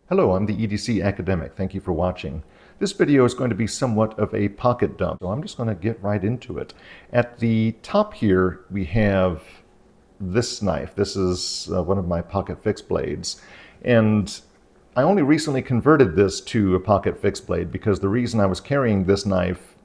Hello, I'm the EDC academic. Thank you for watching. This video is going to be somewhat of a pocket dump, so I'm just going to get right into it. At the top here, we have this knife. This is one of my pocket fixed blades, and I only recently converted this to a pocket fixed blade because the reason I was carrying this knife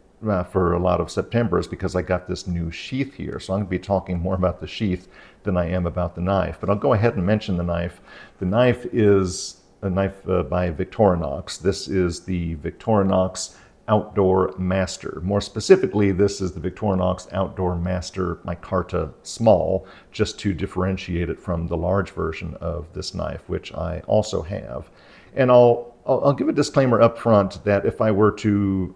for a lot of September is because I got this new sheath here. So I'm going to be talking more about the sheath than I am about the knife. But I'll go ahead and mention the knife. The knife is a knife by Victorinox. This is the Victorinox Outdoor Master. More specifically, this is the Victorinox Outdoor Master Micarta Small, just to differentiate it from the large version of this knife, which I also have. And I'll give a disclaimer up front that if I were to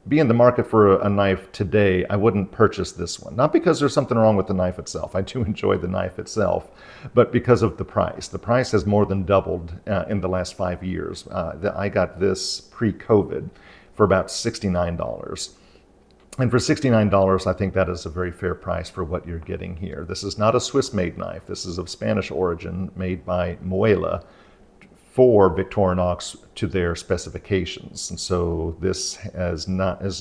be in the market for a knife today, I wouldn't purchase this one. Not because there's something wrong with the knife itself. I do enjoy the knife itself, but because of the price. The price has more than doubled in the last 5 years. I got this pre-COVID for about $69. And for $69, I think that is a very fair price for what you're getting here. This is not a Swiss-made knife. This is of Spanish origin, made by Muela for Victorinox to their specifications. And so this is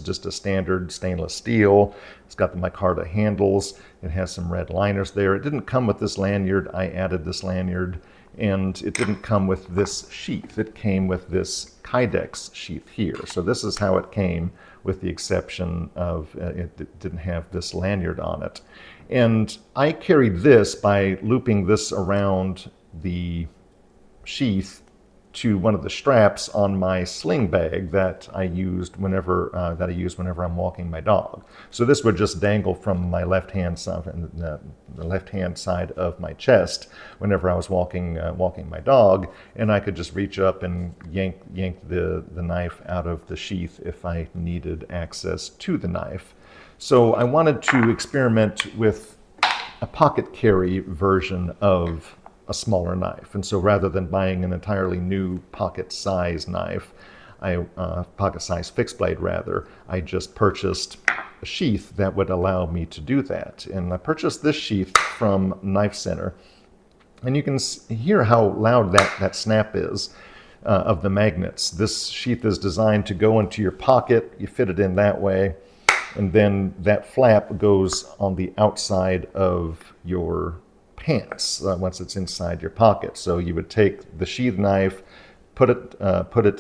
just a standard stainless steel. It's got the micarta handles. It has some red liners there. It didn't come with this lanyard. I added this lanyard. And it didn't come with this sheath. It came with this Kydex sheath here. So this is how it came, with the exception of it didn't have this lanyard on it. And I carried this by looping this around the sheath to one of the straps on my sling bag that I used whenever I'm walking my dog. So this would just dangle from my left-hand side, the left-hand side of my chest whenever I was walking my dog, and I could just reach up and yank the knife out of the sheath if I needed access to the knife. So I wanted to experiment with a pocket carry version of a smaller knife. And so rather than buying an entirely new pocket size knife, pocket size fixed blade rather, I just purchased a sheath that would allow me to do that. And I purchased this sheath from Knife Center. And you can hear how loud that snap is of the magnets. This sheath is designed to go into your pocket. You fit it in that way. And then that flap goes on the outside of your pants once it's inside your pocket. So you would take the sheath knife, put it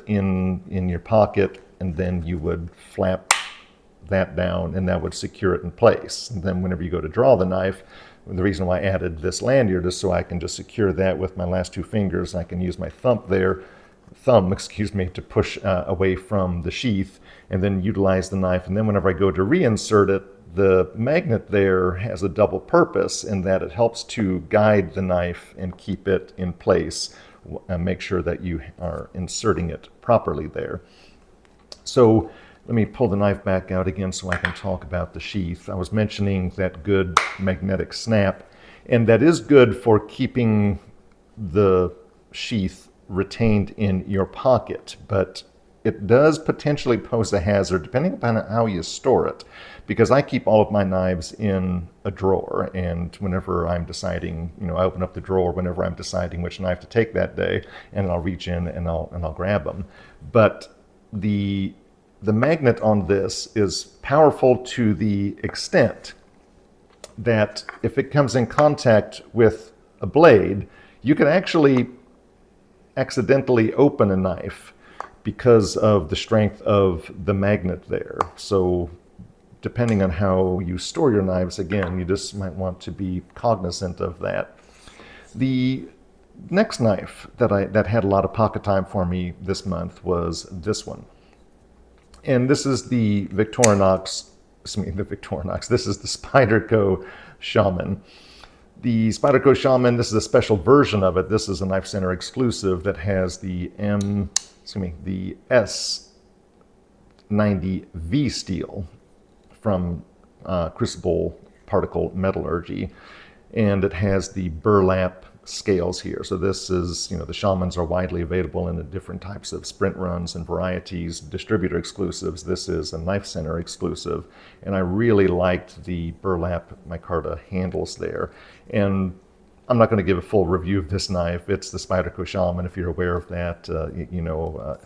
in your pocket, and then you would flap that down, and that would secure it in place. And then whenever you go to draw the knife, the reason why I added this lanyard is so I can just secure that with my last two fingers. I can use my thumb, to push away from the sheath, and then utilize the knife. And then whenever I go to reinsert it, the magnet there has a double purpose in that it helps to guide the knife and keep it in place and make sure that you are inserting it properly there. So let me pull the knife back out again so I can talk about the sheath. I was mentioning that good magnetic snap, and that is good for keeping the sheath retained in your pocket, but it does potentially pose a hazard depending upon how you store it, because I keep all of my knives in a drawer, and whenever I'm deciding, I open up the drawer whenever I'm deciding which knife to take that day, and I'll reach in and I'll grab them. But the magnet on this is powerful to the extent that if it comes in contact with a blade, you can actually accidentally open a knife because of the strength of the magnet there. So depending on how you store your knives, again, you just might want to be cognizant of that. The next knife that had a lot of pocket time for me this month was this one. And this is the Victorinox, this is the Spyderco Shaman. The Spyderco Shaman, this is a special version of it. This is a Knife Center exclusive that has the S90V steel from Crucible Particle Metallurgy, and it has the burlap scales here. So this is, the Shamans are widely available in the different types of sprint runs and varieties, distributor exclusives. This is a Knife Center exclusive, and I really liked the burlap micarta handles there. And I'm not going to give a full review of this knife. It's the Spyderco Shaman. If you're aware of that, you know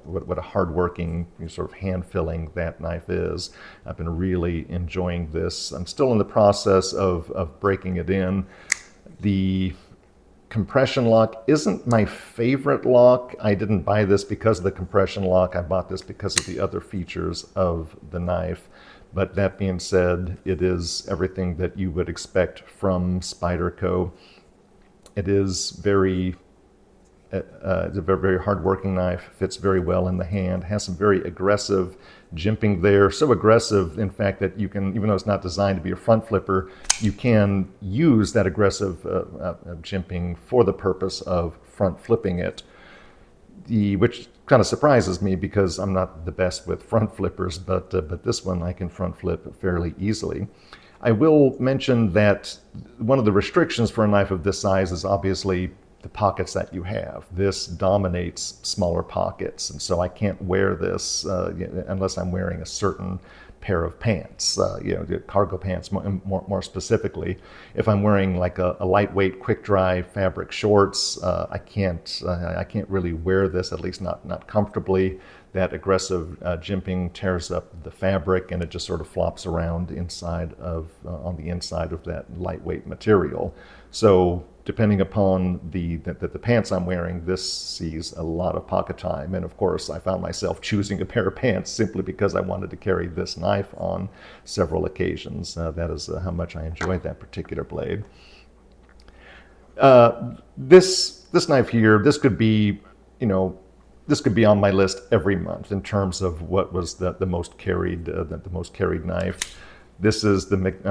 what a hardworking, sort of hand-filling that knife is. I've been really enjoying this. I'm still in the process of breaking it in. The compression lock isn't my favorite lock. I didn't buy this because of the compression lock. I bought this because of the other features of the knife. But that being said, it is everything that you would expect from Spyderco. It is it's a very, very hard-working knife, fits very well in the hand, has some very aggressive jimping there. So aggressive, in fact, that you can, even though it's not designed to be a front flipper, you can use that aggressive jimping for the purpose of front flipping it. Which kind of surprises me because I'm not the best with front flippers, but this one I can front flip fairly easily. I will mention that one of the restrictions for a knife of this size is obviously the pockets that you have. This dominates smaller pockets, and so I can't wear this unless I'm wearing a certain pair of pants, cargo pants more specifically. If I'm wearing like a lightweight quick dry fabric shorts, I can't really wear this, at least not comfortably. That aggressive jimping tears up the fabric, and it just sort of flops around inside of on the inside of that lightweight material. So depending upon the pants I'm wearing, this sees a lot of pocket time. And of course, I found myself choosing a pair of pants simply because I wanted to carry this knife on several occasions. That is how much I enjoyed that particular blade. This knife here, this could be, this could be on my list every month in terms of what was the most carried knife. This is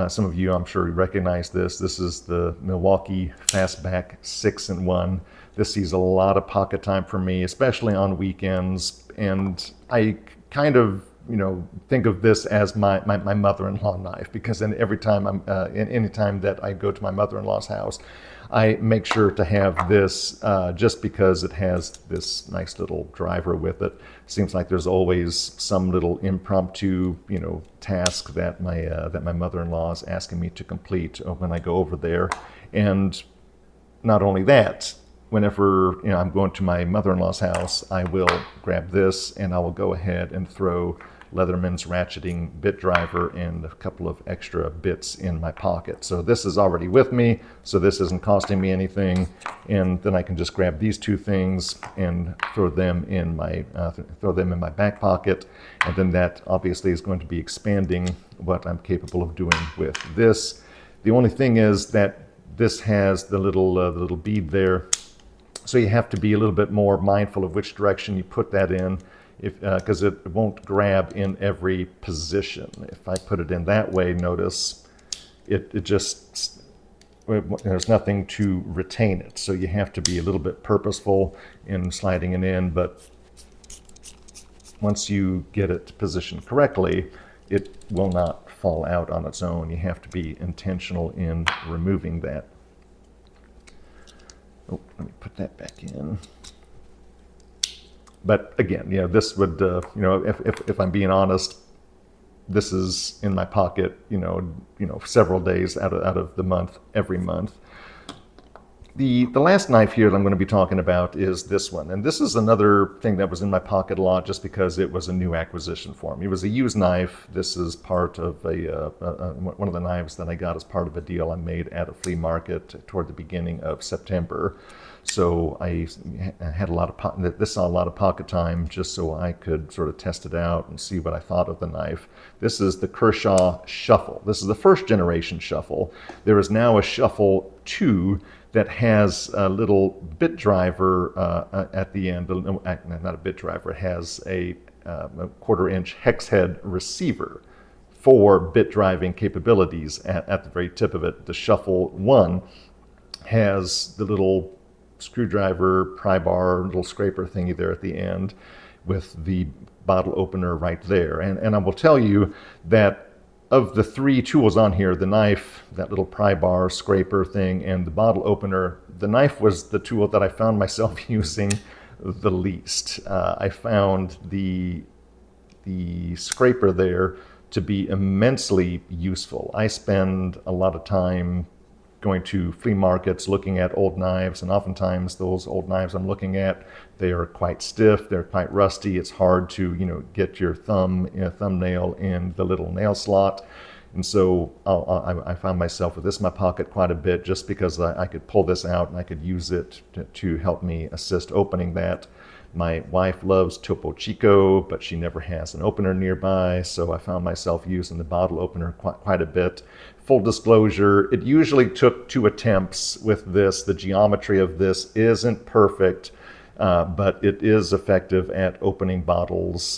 some of you, I'm sure, recognize this. This is the Milwaukee Fastback 6-in-1. This sees a lot of pocket time for me, especially on weekends. And I kind of, think of this as my mother-in-law knife, because every time any time that I go to my mother-in-law's house, I make sure to have this just because it has this nice little driver with it. Seems like there's always some little impromptu, task that my mother-in-law is asking me to complete when I go over there. And not only that, whenever I'm going to my mother-in-law's house, I will grab this and I will go ahead and throw Leatherman's ratcheting bit driver and a couple of extra bits in my pocket. So this is already with me, so this isn't costing me anything. And then I can just grab these two things and throw them in my back pocket. And then that obviously is going to be expanding what I'm capable of doing with this. The only thing is that this has the little bead there, so you have to be a little bit more mindful of which direction you put that in, because it won't grab in every position. If I put it in that way, notice it just, there's nothing to retain it. So you have to be a little bit purposeful in sliding it in, but once you get it positioned correctly, it will not fall out on its own. You have to be intentional in removing that. Oh, let me put that back in. But again, this would, if I'm being honest, this is in my pocket, several days out of the month, every month. The last knife here that I'm going to be talking about is this one. And this is another thing that was in my pocket a lot just because it was a new acquisition for me. It was a used knife. This is part of one of the knives that I got as part of a deal I made at a flea market toward the beginning of September. So I had this saw a lot of pocket time just so I could sort of test it out and see what I thought of the knife. This is the Kershaw Shuffle. This is the first generation Shuffle. There is now a Shuffle 2 that has a little bit driver at the end. Not a bit driver. It has a 1/4-inch hex head receiver for bit driving capabilities at the very tip of it. The Shuffle 1 has the little screwdriver, pry bar, little scraper thingy there at the end with the bottle opener right there. And I will tell you that of the three tools on here, the knife, that little pry bar, scraper thing, and the bottle opener, the knife was the tool that I found myself using the least. I found the scraper there to be immensely useful. I spend a lot of time going to flea markets, looking at old knives, and oftentimes those old knives I'm looking at, they are quite stiff, they're quite rusty. It's hard to, get your thumbnail in the little nail slot. And so I found myself with this in my pocket quite a bit, just because I could pull this out and I could use it to help me assist opening that. My wife loves Topo Chico, but she never has an opener nearby, so I found myself using the bottle opener quite a bit. Full disclosure, it usually took 2 attempts with this. The geometry of this isn't perfect, but it is effective at opening bottles,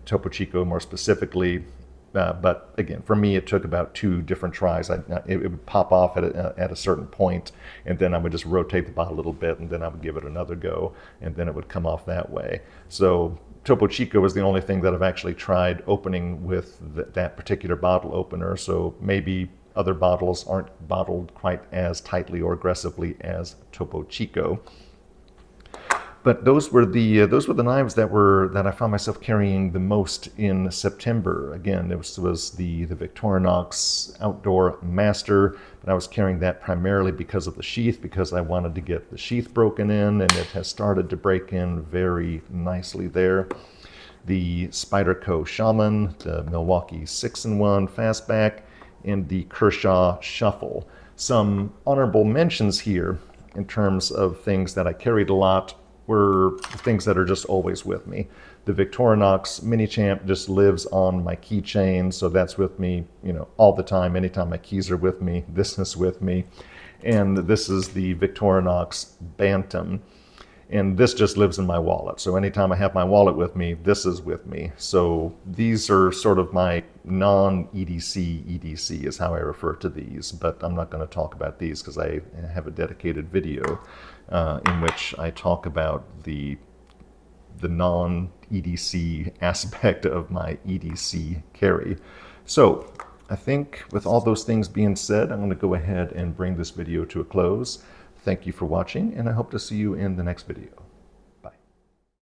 Topo Chico more specifically. But again, for me, it took about 2 different tries. It would pop off at a certain point, and then I would just rotate the bottle a little bit, and then I would give it another go, and then it would come off that way. So Topo Chico is the only thing that I've actually tried opening with that particular bottle opener. So maybe other bottles aren't bottled quite as tightly or aggressively as Topo Chico. But those were the knives that I found myself carrying the most in September. Again, this was the Victorinox Outdoor Master, but I was carrying that primarily because of the sheath, because I wanted to get the sheath broken in, and it has started to break in very nicely there. The Spyderco Shaman, the Milwaukee 6-in-1 Fastback, and the Kershaw Shuffle. Some honorable mentions here in terms of things that I carried a lot were things that are just always with me. The Victorinox Mini Champ just lives on my keychain, so that's with me, all the time. Anytime my keys are with me, this is with me. And this is the Victorinox Bantam, and this just lives in my wallet. So anytime I have my wallet with me, this is with me. So these are sort of my non-EDC is how I refer to these, but I'm not going to talk about these because I have a dedicated video in which I talk about the non-EDC aspect of my EDC carry. So I think with all those things being said, I'm going to go ahead and bring this video to a close. Thank you for watching, and I hope to see you in the next video.